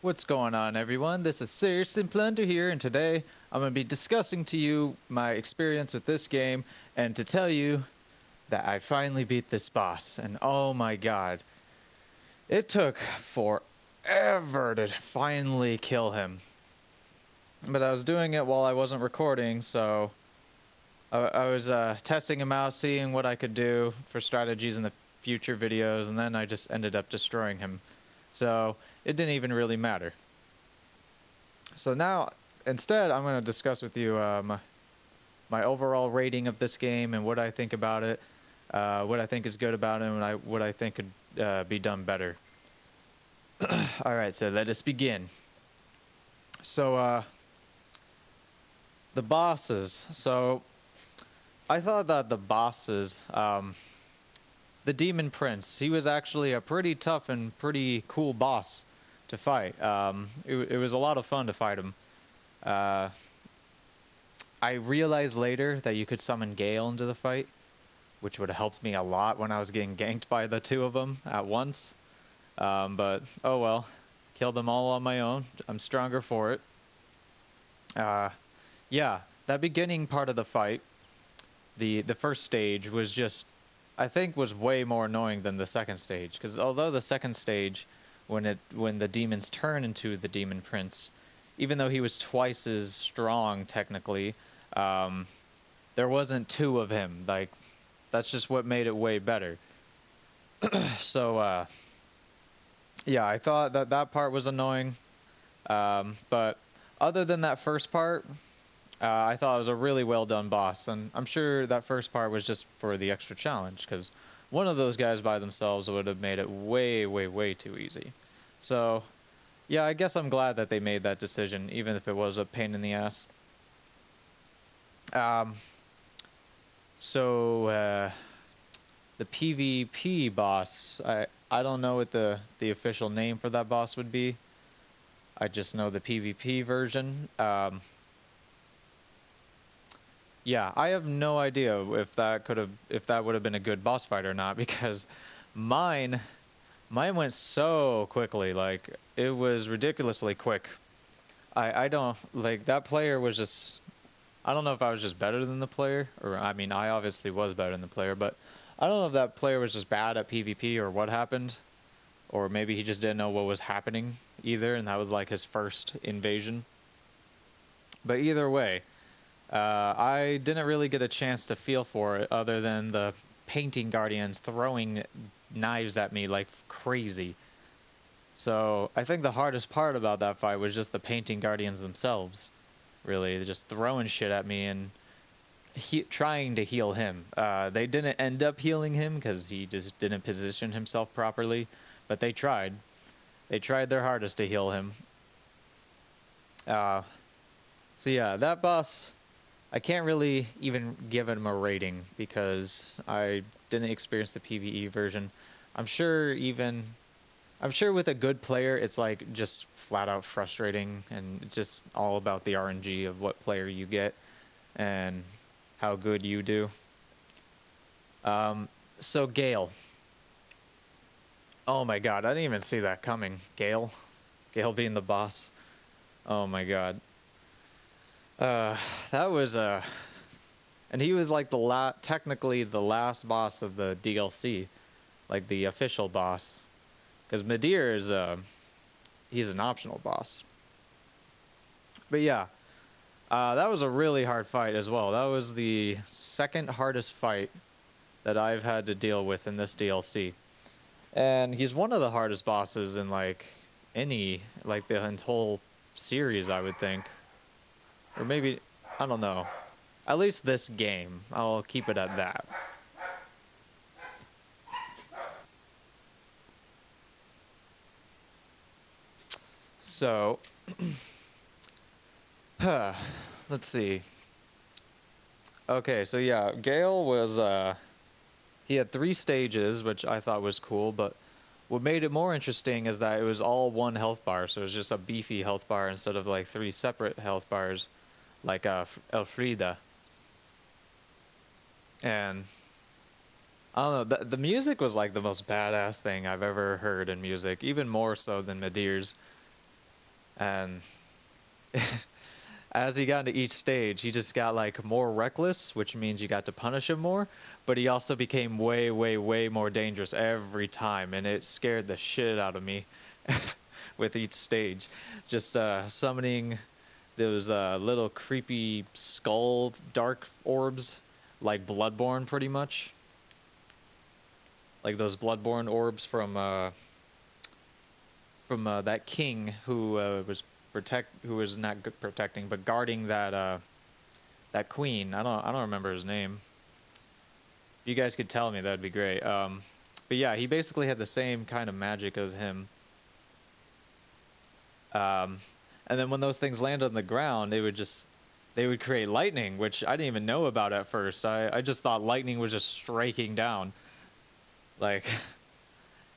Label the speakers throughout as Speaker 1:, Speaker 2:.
Speaker 1: What's going on, everyone? This is Seriously Plunder here, and today I'm going to be discussing to you my experience with this game and to tell you that I finally beat this boss. And oh my god, it took forever to finally kill him. But I was doing it while I wasn't recording, so I was testing him out, seeing what I could do for strategies in the future videos, and then I just ended up destroying him. So it didn't even really matter. So now, instead, I'm going to discuss with you my overall rating of this game and what I think about it, what I think is good about it, and what I think could be done better. Alright, so let us begin. So, the bosses. So, I thought that the bosses, the Demon Prince, he was actually a pretty tough and pretty cool boss to fight. It was a lot of fun to fight him. I realized later that you could summon Gale into the fight, which would have helped me a lot when I was getting ganked by the two of them at once. But, oh well. Killed them all on my own. I'm stronger for it. Yeah, that beginning part of the fight, the first stage was just, I think, was way more annoying than the second stage. Because although the second stage, when the demons turn into the Demon Prince, even though he was twice as strong technically, there wasn't two of him. Like, that's just what made it way better. So, yeah, I thought that part was annoying. But other than that first part, I thought it was a really well done boss. And I'm sure that first part was just for the extra challenge, because one of those guys by themselves would have made it way, way, way too easy. So, yeah, I guess I'm glad that they made that decision, even if it was a pain in the ass. So, the PvP boss, I don't know what the official name for that boss would be. I just know the PvP version. Yeah, I have no idea if that would have been a good boss fight or not, because mine went so quickly. Like, it was ridiculously quick. I don't, like, that player was just, I don't know if I was just better than the player, or, I mean, I obviously was better than the player, but I don't know if that player was just bad at PvP or what happened, or maybe he just didn't know what was happening either, and that was like his first invasion. But either way, I didn't really get a chance to feel for it other than the painting guardians throwing knives at me like crazy. So I think the hardest part about that fight was just the painting guardians themselves. Really, they're just throwing shit at me and trying to heal him. They didn't end up healing him because he just didn't position himself properly, but they tried. They tried their hardest to heal him. So yeah, that boss, I can't really even give him a rating because I didn't experience the PvE version. I'm sure with a good player, it's like just flat out frustrating, and it's just all about the RNG of what player you get and how good you do. So Gale. Oh my god, I didn't even see that coming. Gale being the boss. Oh my god. That was and he was like technically the last boss of the DLC, like the official boss, because Midir is he's an optional boss. But yeah, that was a really hard fight as well. That was the second hardest fight that I've had to deal with in this DLC, and he's one of the hardest bosses in like the whole series, I would think, or maybe, I don't know. At least this game. I'll keep it at that. So, let's see. Okay, so yeah, Gale was, he had 3 stages, which I thought was cool, but what made it more interesting is that it was all one health bar, so it was just a beefy health bar instead of like 3 separate health bars, like Elfrida. And I don't know, the music was like the most badass thing I've ever heard in music, even more so than Midir's. And as he got into each stage, he just got like more reckless, which means you got to punish him more, but he also became way, way, way more dangerous every time, and it scared the shit out of me with each stage. Just summoning those little creepy skull dark orbs, like Bloodborne pretty much. Like those Bloodborne orbs from that king who was not protecting but guarding that that queen. I don't remember his name. If you guys could tell me, that'd be great. But yeah, he basically had the same kind of magic as him. And then when those things landed on the ground, they would create lightning, which I didn't even know about at first. I just thought lightning was just striking down. Like,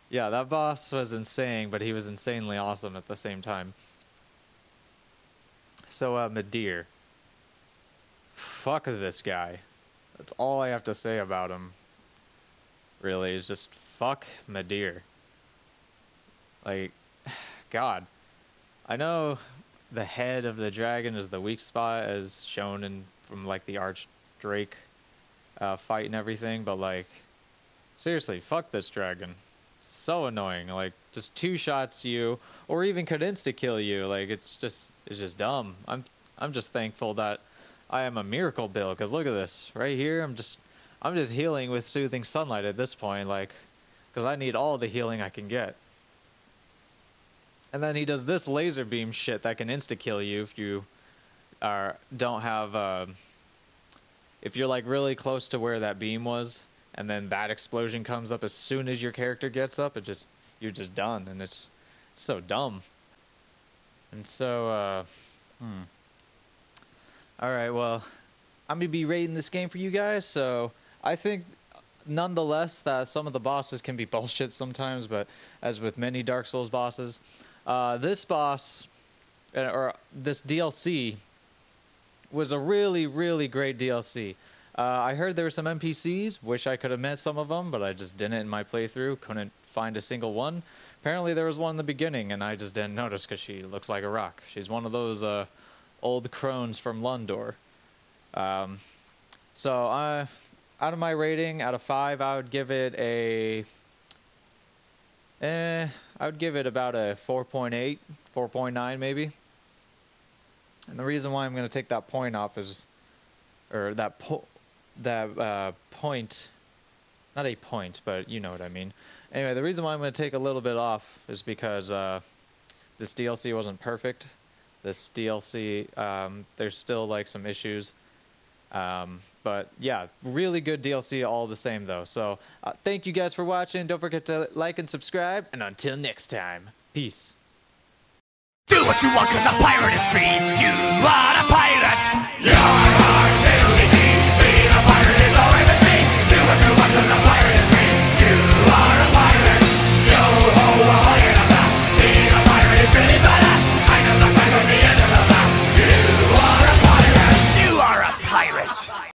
Speaker 1: yeah, that boss was insane, but he was insanely awesome at the same time. So, Midir. Fuck this guy. That's all I have to say about him. Really, is just fuck Midir. Like, God. I know the head of the dragon is the weak spot, as shown from like the Archdrake fight and everything, but like, seriously, fuck this dragon. So annoying. Like, just 2 shots you, or even could insta kill you. Like, it's just dumb. I'm just thankful that I am a miracle build, because look at this right here. I'm just healing with soothing sunlight at this point, like, because I need all the healing I can get. And then he does this laser beam shit that can insta kill you if you don't have if you're like really close to where that beam was, and then that explosion comes up as soon as your character gets up. You're just done, and it's so dumb. And so all right, well, I'm gonna be rating this game for you guys. So I think, nonetheless, that some of the bosses can be bullshit sometimes, but as with many Dark Souls bosses, this boss, or this DLC, was a really, really great DLC. I heard there were some NPCs. Wish I could have met some of them, but I just didn't in my playthrough. Couldn't find a single one. Apparently there was one in the beginning, and I just didn't notice because she looks like a rock. She's one of those old crones from Lundor. So out of my rating, out of 5, I would give it about a 4.8, 4.9 maybe. And the reason why I'm going to take that point off is, or that point, not a point, but you know what I mean. Anyway, the reason why I'm going to take a little bit off is because this DLC wasn't perfect. This DLC, there's still like some issues. But yeah, really good DLC all the same though. So thank you guys for watching. Don't forget to like and subscribe. And until next time, peace.
Speaker 2: Do what you want, cause a pirate is free. You